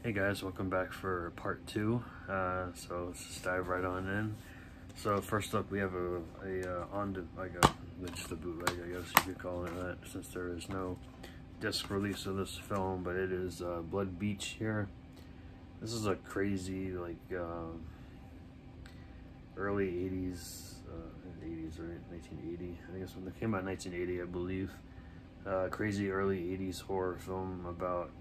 Hey guys, welcome back for part 2. So let's just dive right on in. So first up, we have just a bootleg, I guess you could call it that, since there is no disc release of this film, but it is Blood Beach here. This is a crazy, early 80s, 80s or 1980. I guess when it came out in 1980, I believe. Crazy early 80s horror film about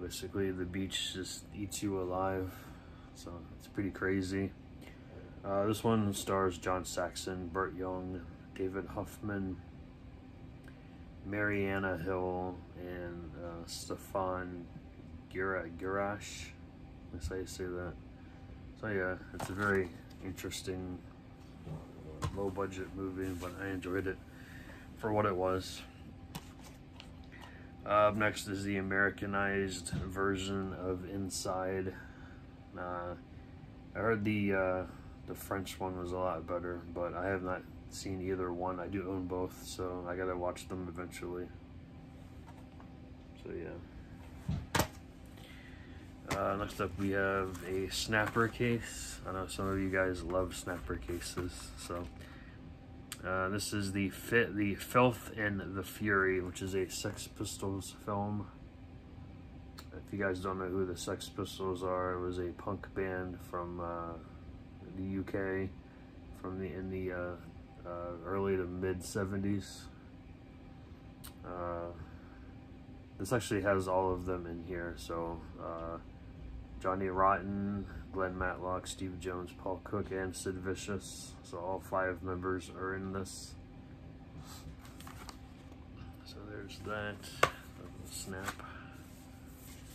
basically the beach just eats you alive, so it's pretty crazy. This one stars John Saxon, Burt Young, David Huffman, Mariana Hill, and Stefan Girash. That's how you say that. So yeah, it's a very interesting, low budget movie, but I enjoyed it for what it was. Up next is the Americanized version of Inside. I heard the French one was a lot better, but I have not seen either one. I do own both, so I gotta watch them eventually. So yeah. Next up, we have a snapper case. I know some of you guys love snapper cases, so. This is the Filth and the Fury, which is a Sex Pistols film. If you guys don't know who the Sex Pistols are, it was a punk band from the UK in the early to mid 70s. This actually has all of them in here. So Johnny Rotten, Glenn Matlock, Steve Jones, Paul Cook, and Sid Vicious. So all 5 members are in this. So there's that. Snap.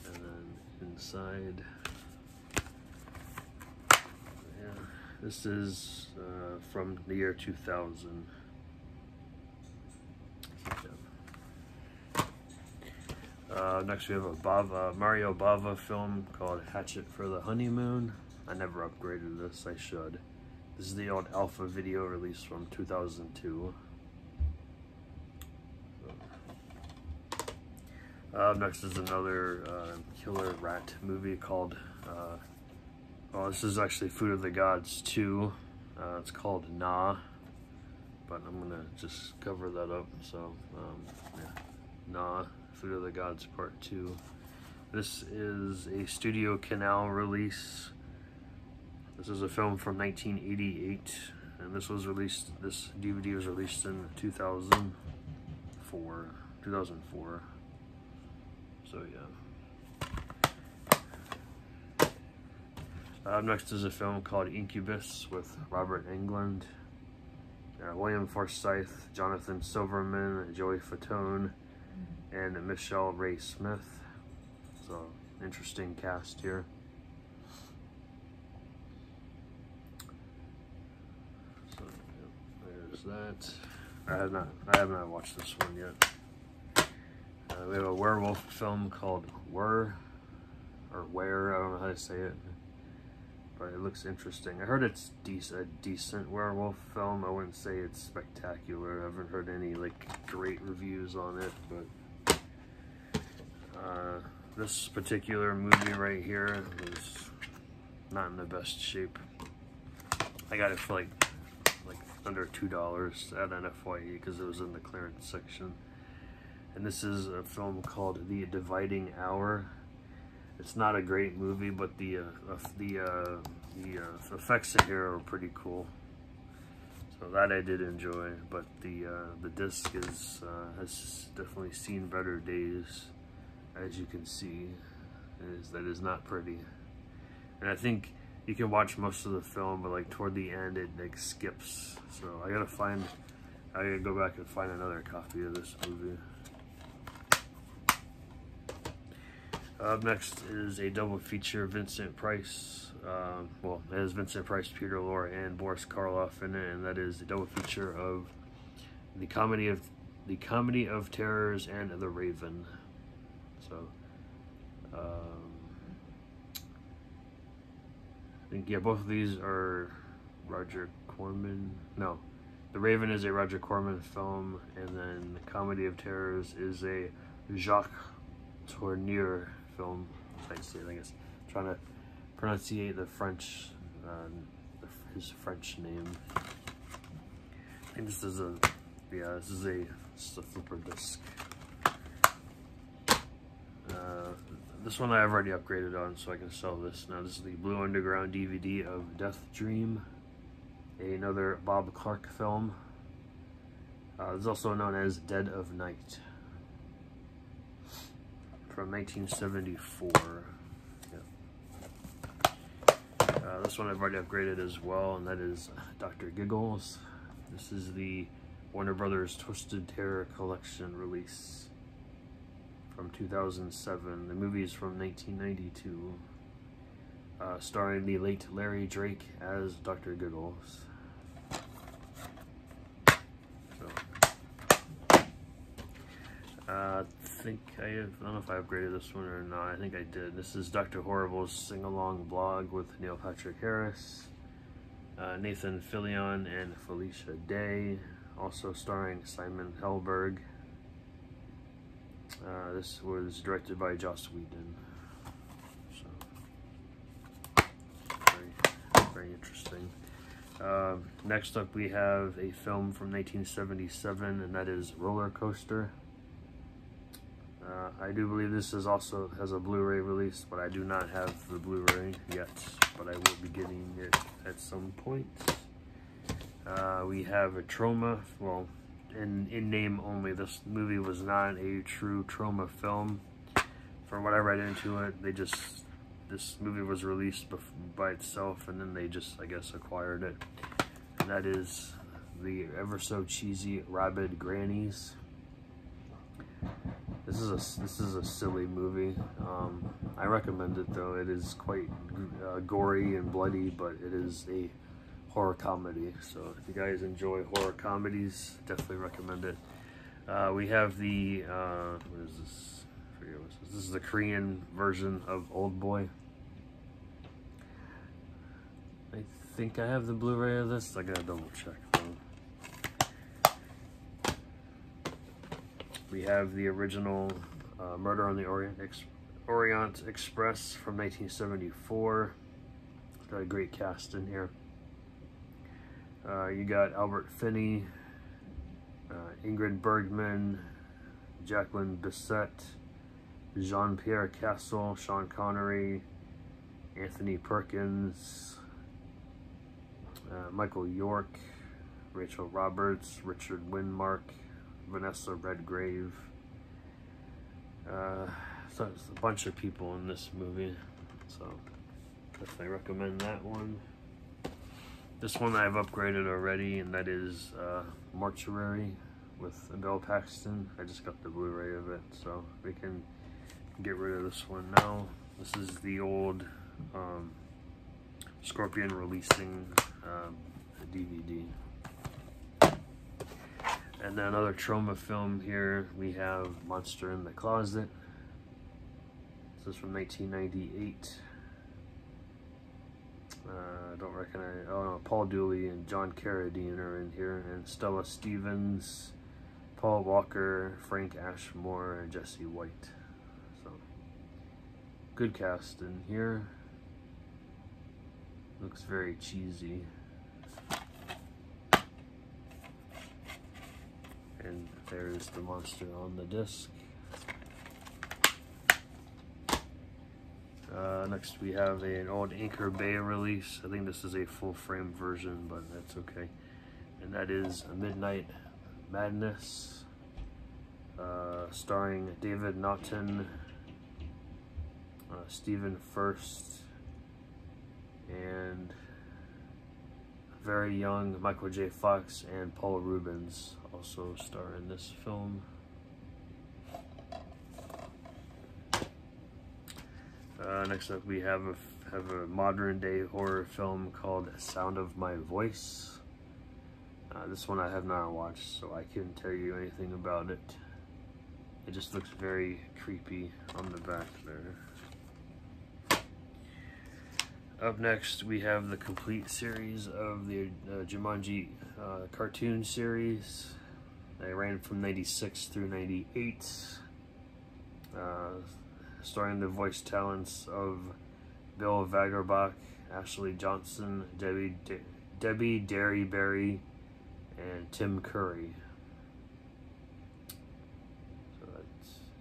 And then inside. Yeah, this is from the year 2000. Next we have a Mario Bava film called Hatchet for the Honeymoon. I never upgraded this, I should. This is the old alpha video release from 2002. Next is another killer rat movie called, well, this is actually Food of the Gods 2. It's called Nah, but I'm gonna just cover that up. So, yeah, Nah. Food of the Gods Part 2. This is a Studio Canal release. This is a film from 1988, and this DVD was released in 2004. So yeah. Next is a film called Incubus with Robert Englund, William Forsythe, Jonathan Silverman, Joey Fatone, and Michelle Ray Smith. So interesting cast here. So there's that. I have not watched this one yet. We have a werewolf film called Were, or Where, I don't know how to say it, but it looks interesting. I heard it's a decent werewolf film. I wouldn't say it's spectacular. I haven't heard any great reviews on it, but this particular movie right here is not in the best shape. I got it for like under $2 at an FYE because it was in the clearance section. And this is a film called The Dividing Hour. It's not a great movie, but the effects in here are pretty cool. So that I did enjoy, but the disc has definitely seen better days. As you can see, that is not pretty. And I think you can watch most of the film, but toward the end it skips. So I gotta go back and find another copy of this movie. Up next is a double feature Vincent Price. Well, it has Vincent Price, Peter Lorre, and Boris Karloff in it, and that is the double feature of the Comedy of Terrors and The Raven. So, I think, yeah, both of these are Roger Corman. No, The Raven is a Roger Corman film, and then The Comedy of Terrors is a Jacques Tournier film. I guess trying to pronunciate the French, his French name. I think this is a, yeah, this is just a flipper disc. This one I've already upgraded on, so I can sell this. Now this is the Blue Underground DVD of Death Dream, another Bob Clark film. It's also known as Dead of Night, from 1974. Yep. This one I've already upgraded as well, and that is Dr. Giggles. This is the Warner Brothers Twisted Terror Collection release from 2007. The movie is from 1992, starring the late Larry Drake as Dr. Giggles. I think I don't know if I upgraded this one or not. I think I did. This is DrHorribles Sing-Along blog with Neil Patrick Harris, Nathan Fillion, and Felicia Day, also starring Simon Helberg. This was directed by Joss Whedon. So, very interesting. Next up we have a film from 1977, and that is Roller Coaster. I do believe this is also has a Blu-ray release, but I do not have the Blu-ray yet, but I will be getting it at some point. We have a Trauma, well, in name only. This movie was not a true Trauma film. From what I read into it, this movie was released by itself, and then they just, I guess, acquired it. And that is the ever so cheesy Rabid Grannies. This is a silly movie. I recommend it though. It is quite gory and bloody, but it is a horror comedy. So if you guys enjoy horror comedies, definitely recommend it. We have the what is this? I forget what this is. This is the Korean version of Old Boy. I think I have the Blu-ray of this. I gotta double check though. We have the original Murder on the Orient Express from 1974. It's got a great cast in here. You got Albert Finney, Ingrid Bergman, Jacqueline Bisset, Jean-Pierre Castle, Sean Connery, Anthony Perkins, Michael York, Rachel Roberts, Richard Widmark, Vanessa Redgrave. So there's a bunch of people in this movie, so definitely recommend that one. This one I've upgraded already, and that is Mortuary with Bill Paxton. I just got the Blu-ray of it, so we can get rid of this one now. This is the old Scorpion releasing DVD. And then another Trauma film here, we have Monster in the Closet. This is from 1998. I don't recognize, oh no, Paul Dooley and John Carradine are in here, and Stella Stevens, Paul Walker, Frank Ashmore, and Jesse White. So, good cast in here. Looks very cheesy. And there's the monster on the disc. Next we have an old Anchor Bay release. I think this is a full frame version, but that's okay. And that is A Midnight Madness, starring David Naughton, Stephen Furst, and very young Michael J. Fox and Paul Rubens also star in this film. Next up we have a modern day horror film called Sound of My Voice. This one I have not watched, so I couldn't tell you anything about it. It just looks very creepy on the back there. Up next, we have the complete series of the Jumanji cartoon series. They ran from 96 through 98. starring the voice talents of Bill Vagerbach, Ashley Johnson, Debbie Derryberry, and Tim Curry. So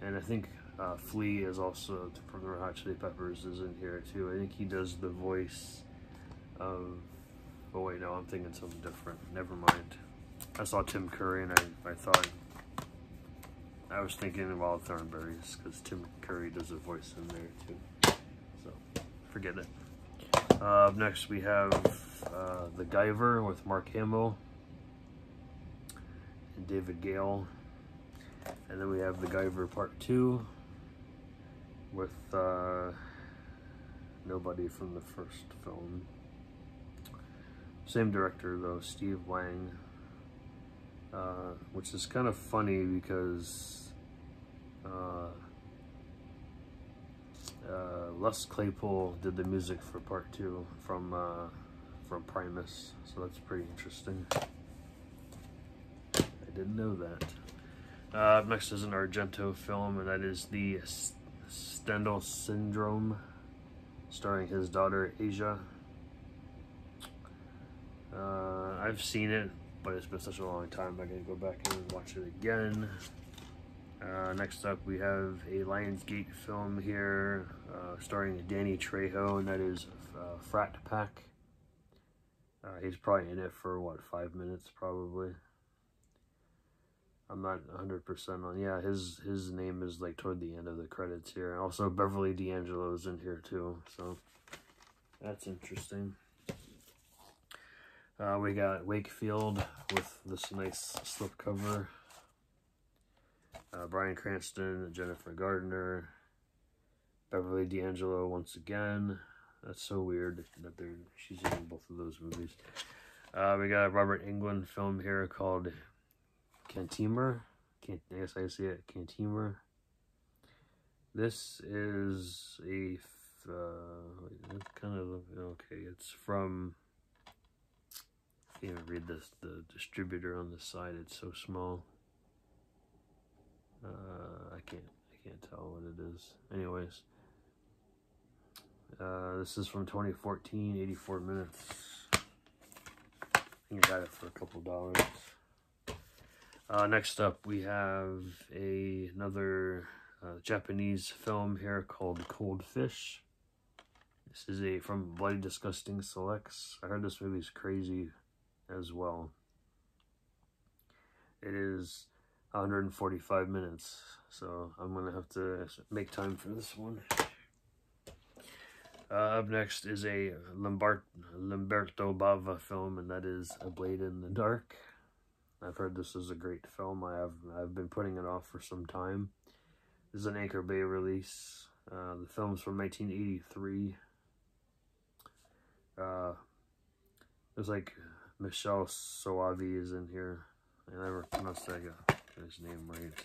and I think Flea is also from the Red Hot Chili Peppers is in here too. I think he does the voice of. Oh wait, no, I'm thinking something different. Never mind. I saw Tim Curry and I thought I was thinking of Wild Thornberries because Tim Curry does a voice in there too. So forget it. Up next we have the Guyver with Mark Hamill and David Gale, and then we have the Guyver Part 2 with nobody from the first film. Same director though, Steve Lang, which is kind of funny because Les Claypool did the music for Part 2 from Primus, so that's pretty interesting. I didn't know that. Next is an Argento film, and that is the Sstendle Syndrome, starring his daughter Asia. I've seen it, but it's been such a long time, I gotta go back and watch it again. Next up, we have a Lionsgate film here, starring Danny Trejo, and that is Frat Pack. He's probably in it for, what, 5 minutes, probably? I'm not 100% on, yeah, his name is, like, toward the end of the credits here. And also, Beverly D'Angelo's in here, too, so that's interesting. We got Wakefield with this nice slipcover. Bryan Cranston, Jennifer Gardner, Beverly D'Angelo once again. That's so weird that she's in both of those movies. We got a Robert Englund film here called Cantimer. I guess I say it, Cantimer. This is a kind of okay. It's from. I can't even read this. The distributor on the side. It's so small. I can't tell what it is. Anyways, this is from 2014, 84 minutes. I think I got it for a couple $. Next up, we have another Japanese film here called Cold Fish. This is from Bloody Disgusting Selects. I heard this movie's crazy as well. It is 145 minutes, so I'm gonna have to make time for this one. Up next is a Lamberto Bava film, and that is A Blade in the Dark. I've heard this is a great film. I've been putting it off for some time. This is an Anchor Bay release. The film's from 1983. There's like Michelle Soavi is in here. I never pronounced that his name right.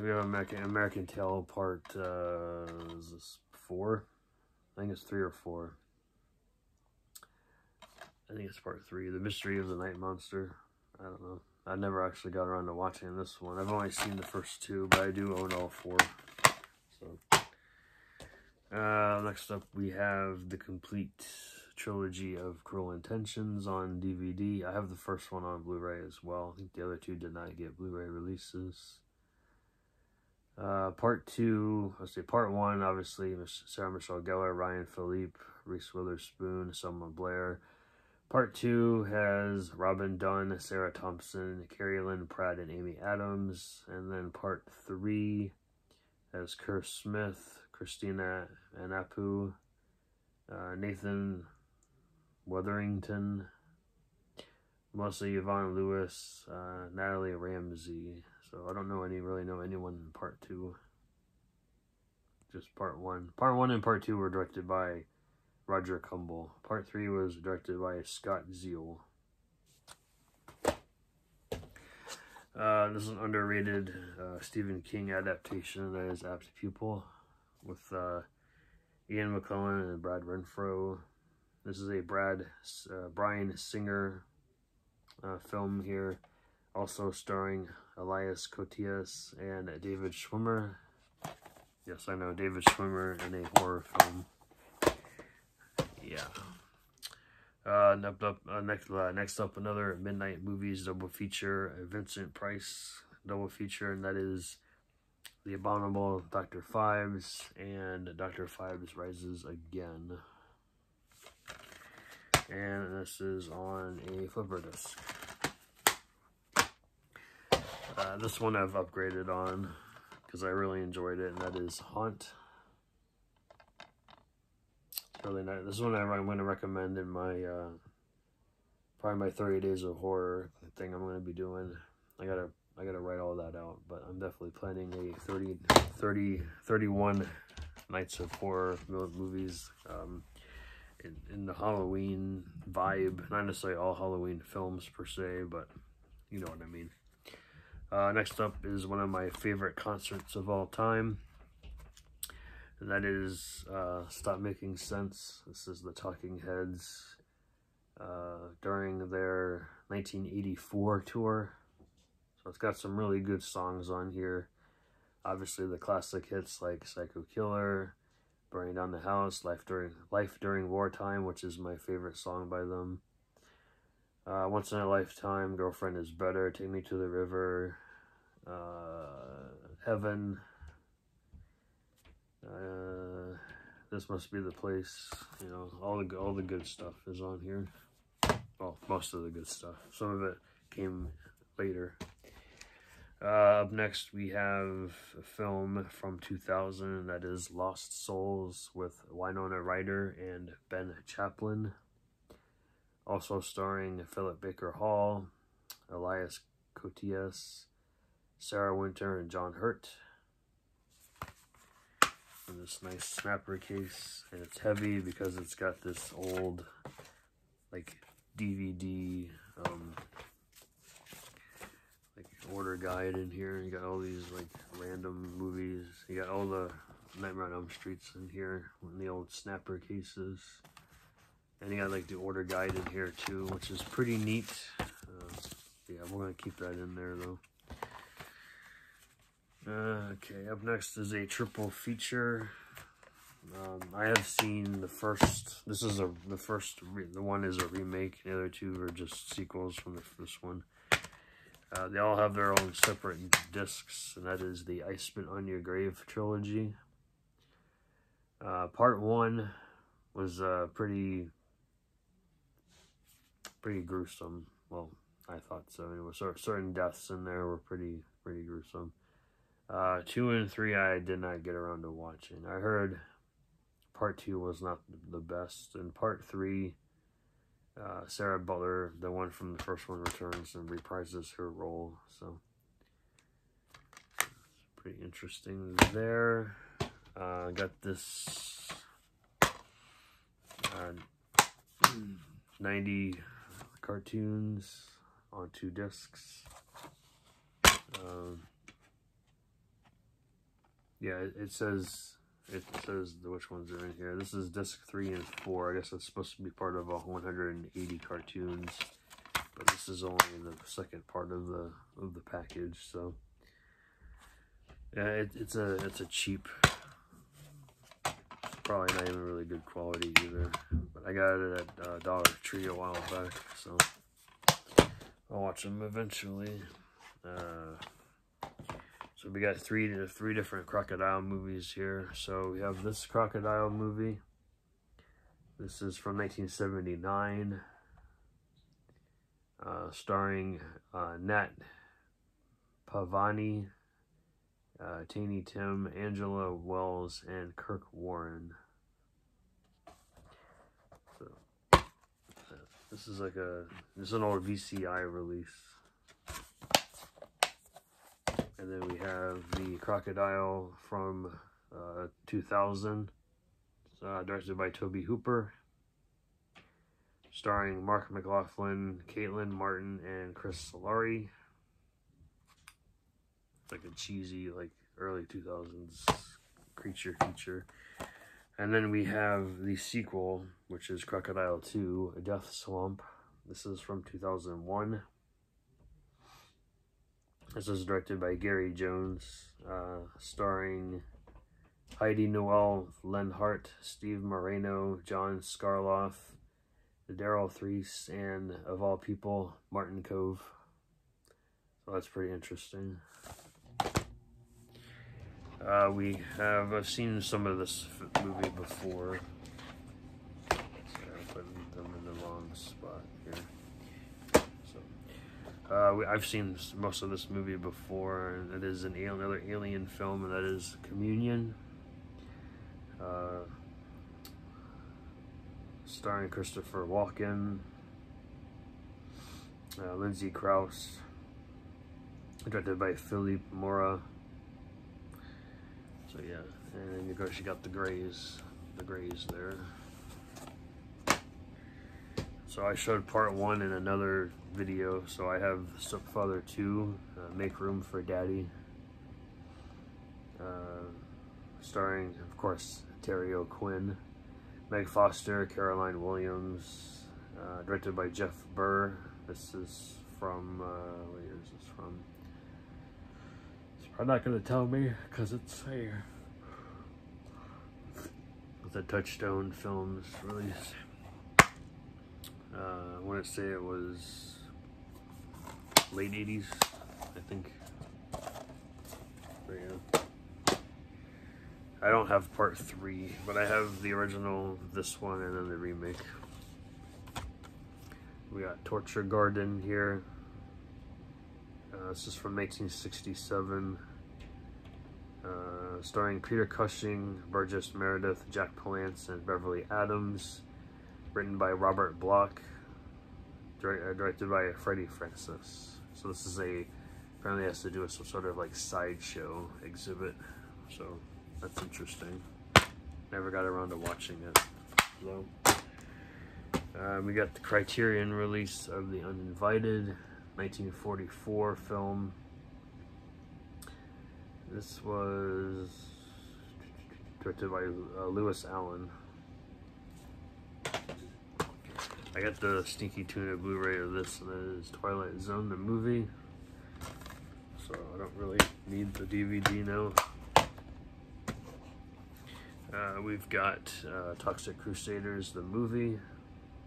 We have American Tail Part, is this 4? I think it's 3 or 4. I think it's Part 3. The Mystery of the Night Monster. I don't know. I never actually got around to watching this one. I've only seen the first 2, but I do own all 4. So, next up we have the complete trilogy of Cruel Intentions on DVD. I have the first one on Blu-ray as well. I think the other 2 did not get Blu-ray releases. Part 2, let's say Part 1, obviously, Sarah Michelle Gellar, Ryan Philippe, Reese Witherspoon, Selma Blair. Part 2 has Robin Dunn, Sarah Thompson, Carrie Lynn Pratt, and Amy Adams. And then Part 3 has Kerr Smith, Christina Anapu, Nathan Weatherington, Melissa Yvonne Lewis, Natalie Ramsey. So I don't really know anyone in Part 2. Just Part 1. Part 1 and Part 2 were directed by Roger Kumble. Part 3 was directed by Scott Zeal. This is an underrated Stephen King adaptation that is Apt Pupil with Ian McKellen and Brad Renfro. This is a Bryan Singer film here, also starring Elias Koteas, and David Schwimmer. Yes, I know, David Schwimmer in a horror film. Yeah. Next up, another Midnight Movies double feature, a Vincent Price double feature, and that is The Abominable Dr. Phibes and Dr. Phibes Rises Again. And this is on a flipper disc. This one I've upgraded on because I really enjoyed it, and that is Haunt. Really nice. This one I'm going to recommend in my probably my 30 days of horror thing I'm going to be doing. I gotta write all that out, but I'm definitely planning a 31 nights of horror movies in the Halloween vibe. Not necessarily all Halloween films per se, but you know what I mean. Next up is one of my favorite concerts of all time. And that is Stop Making Sense. This is the Talking Heads during their 1984 tour. So it's got some really good songs on here. Obviously the classic hits like Psycho Killer, Burning Down the House, Life During Wartime, which is my favorite song by them. Once in a Lifetime, Girlfriend Is Better, Take Me to the River, Heaven, This Must Be the Place. You know, all the good stuff is on here. Well, most of the good stuff. Some of it came later. Up next, we have a film from 2000 that is Lost Souls with Winona Ryder and Ben Chaplin. Also starring Philip Baker Hall, Elias Koteas, Sarah Winter, and John Hurt. In this nice snapper case, and it's heavy because it's got this old, like, DVD, like order guide in here. You got all these like random movies. You got all the Nightmare on Elm Streets in here in the old snapper cases. And you got like the order guide in here too, which is pretty neat. Yeah, we're gonna keep that in there though. Okay, up next is a triple feature. I have seen the first. This is the one is a remake. The other two are just sequels from the first one. They all have their own separate discs, and that is the Iceman on Your Grave trilogy. Part 1 was pretty gruesome. Well, I thought so. Anyway, certain deaths in there were pretty gruesome. 2 and 3 I did not get around to watching. I heard Part 2 was not the best, and Part 3, Sarah Butler, the one from the first one, returns and reprises her role, so pretty interesting there. Got this 90 cartoons on 2 discs. Yeah, it says which ones are in here. This is disc 3 and 4. I guess it's supposed to be part of 180 cartoons, but this is only the second part of the package. So yeah, it's a cheap. It's probably not even really good quality either. But I got it at Dollar Tree a while back, so I'll watch them eventually. So we got three different crocodile movies here. So we have this crocodile movie. This is from 1979, starring Nat Pavani, Tiny Tim, Angela Wells, and Kirk Warren. So this is like an old VCI release. And then we have the Crocodile from 2000, directed by Tobe Hooper, starring Mark McLaughlin, Caitlin Martin, and Chris Solari. It's like a cheesy, like early 2000s creature feature. And then we have the sequel, which is Crocodile 2, A Death Swamp. This is from 2001. This is directed by Gary Jones, starring Heidi Noel Lenhart, Steve Moreno, John Scarloff, Daryl Threese, and of all people, Martin Cove. So that's pretty interesting. I've seen some of this movie before. Sorry, I'm putting them in the wrong spot here. So, I've seen most of this movie before, and it is another alien film, and that is Communion. Starring Christopher Walken, Lindsay Krause, directed by Philippe Mora. So yeah, and of course you got the Greys there. So I showed part 1 in another video, so I have Stepfather 2, Make Room for Daddy, starring, of course, Terry O'Quinn, Meg Foster, Caroline Williams, directed by Jeff Burr. This is from, what year is this from? I'm not going to tell me because it's a Touchstone Films release. I want to say it was late 80s, I think. But yeah. I don't have part 3, but I have the original, this one, and then the remake. We got Torture Garden here. This is from 1967. Starring Peter Cushing, Burgess Meredith, Jack Palance, and Beverly Adams. Written by Robert Bloch. Directed by Freddie Francis. So this is apparently has to do with some sort of like sideshow exhibit. So that's interesting. Never got around to watching it though. We got the Criterion release of The Uninvited, 1944 film. This was directed by Lewis Allen. I got the Stinky Tuna Blu-ray of this, and that is Twilight Zone, the movie. So I don't really need the DVD now. We've got Toxic Crusaders, the movie.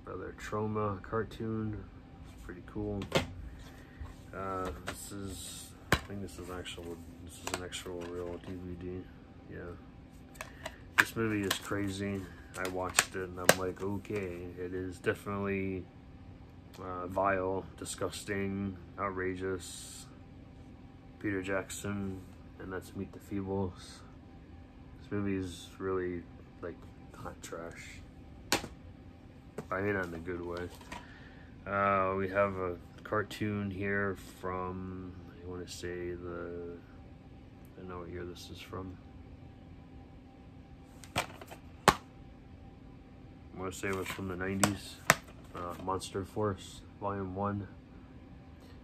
Brother Trauma cartoon. It's pretty cool. I think this is an actual real DVD. Yeah. This movie is crazy. I watched it and I'm like, okay, it is definitely vile, disgusting, outrageous. Peter Jackson, and that's Meet the Feebles. This movie is really like hot trash. I mean, not in a good way. We have a cartoon here from, I want to say I don't know what year this is from. I want to say it was from the 90s. Monster Force, Volume 1.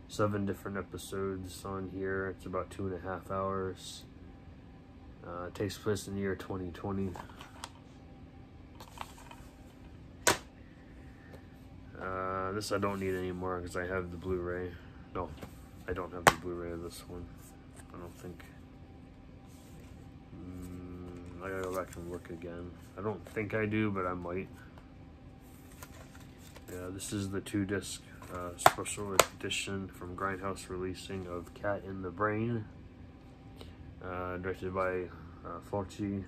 7 different episodes on here. It's about 2.5 hours. It takes place in the year 2020. This I don't need anymore because I have the Blu-ray. No, I don't have the Blu-ray of this one. I don't think. I gotta go back and look again. I don't think I do, but I might. Yeah, this is the 2-disc special edition from Grindhouse Releasing of Cat in the Brain. Directed by Fulci.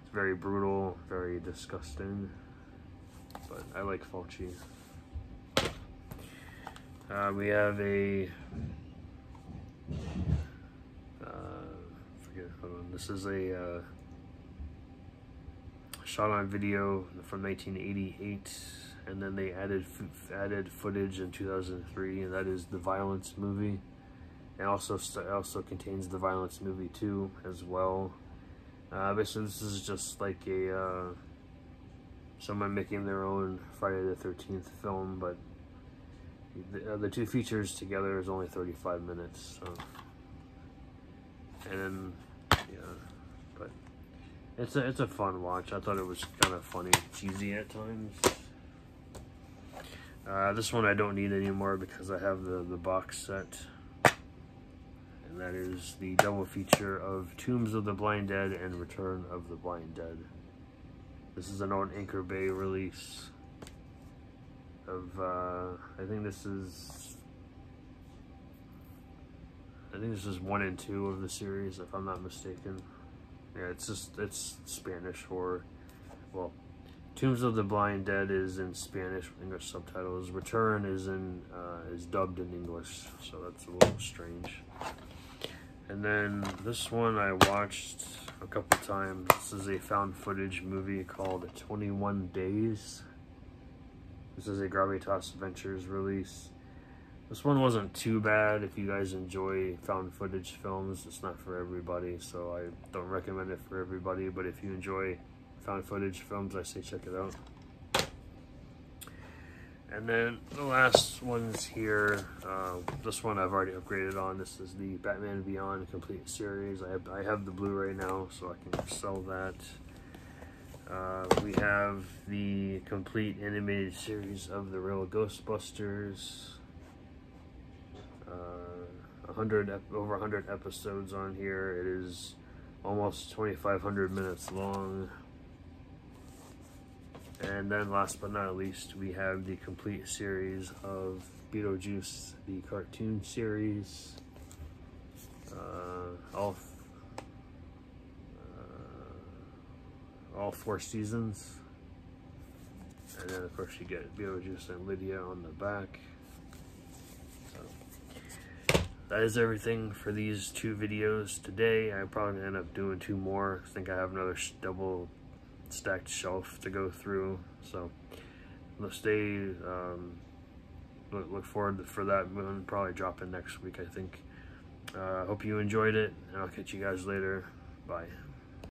It's very brutal, very disgusting. But I like Fulci. We have this is a shot on video from 1988, and then they added footage in 2003, and that is The Violence Movie. And also contains The Violence Movie 2 as well. Basically, this is just like someone making their own Friday the 13th film, but the 2 features together is only 35 minutes. So. And then, yeah, but it's a fun watch. I thought it was kind of funny, cheesy at times. This one I don't need anymore because I have the box set. and that is the double feature of Tombs of the Blind Dead and Return of the Blind Dead. This is an old Anchor Bay release of, I think this is 1 and 2 of the series, if I'm not mistaken. Yeah, it's Spanish horror. Well, Tombs of the Blind Dead is in Spanish with English subtitles. Return is dubbed in English, so that's a little strange. And then this one I watched a couple times. This is a found footage movie called 21 Days. This is a Gravitas Ventures release. This one wasn't too bad. If you guys enjoy found footage films, it's not for everybody, so I don't recommend it for everybody, but if you enjoy found footage films, I say check it out. And then the last one's here. This one I've already upgraded on. This is the Batman Beyond Complete Series. I have the Blu-ray now, so I can sell that. We have the complete animated series of the real Ghostbusters. Over 100 episodes on here. It is almost 2,500 minutes long. And then last but not least, we have the complete series of Beetlejuice, the cartoon series. All 4 seasons. And then of course you get Beetlejuice and Lydia on the back. So that is everything for these 2 videos today. I'm probably gonna end up doing 2 more. I think I have another double stacked shelf to go through, so let's stay look forward for that one. Probably dropping next week, I think. Hope you enjoyed it, and I'll catch you guys later. Bye.